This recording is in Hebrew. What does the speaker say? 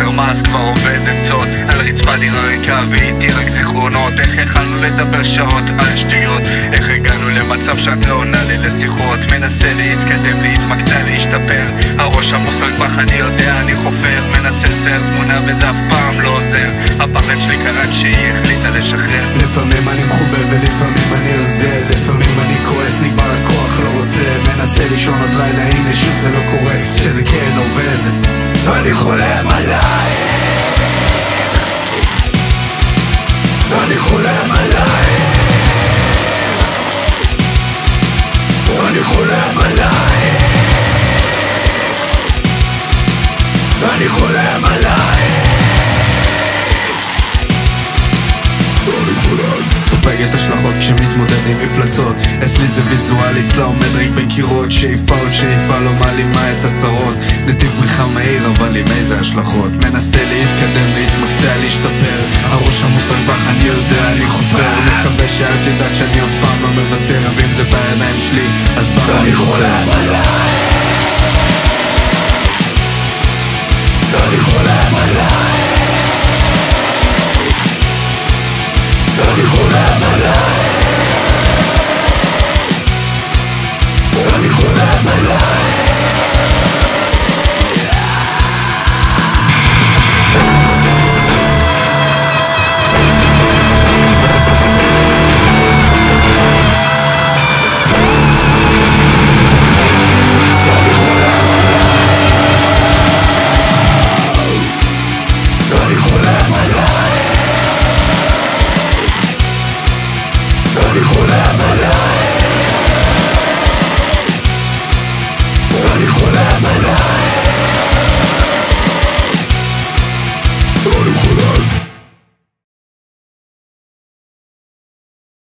חרמס כבר עובדת סוד על רצפה דירה ריקה ואיתי רק זיכרונות. איך יכלנו לדבר שעות על שטויות, איך הגענו למצב שאת לא עונה לי לשיחות. מנסה להתקדם, להתמקצע, להשתפר, הראש עמוס רק פח, אני יודע, אני חופר. מנסה לצייר תמונה וזה אף פעם לא עוזר, הפחד שלי קרה כשהיא החליטה לשחרר. לפעמים אני מחובר ולפעמים אני עוזר, לפעמים אני כועס, נגמר הכוח, לא רוצה. מנסה לישון עוד לילה, הנה שוב זה לא קורה, שזה כן עובד. אני חולם עלייך, אני חולם עלייך, אני חולם עלייך, אני חולם עלייך. סופגת השלכות כשמתמודד עם מפלצות, אצלי זה ויזואלית, לא עומד רק בקירות. שאיפה עוד שאיפה לא מעלימה את הצרות, נתיב בריחה מהיר אבל עם איזה השלכות. מנסה להתקדם, להתמקצע, להשתפר, הראש עמוס רק בך, אני יודע, אני חופר. מקווה שאת יודעת שאני אף פעם לא מוותר, ואם זה בידיים שלי אז בא אני חולם עלייך, אני חולם עלייך, אני חולם עלייך, אני חולם עלייך. אני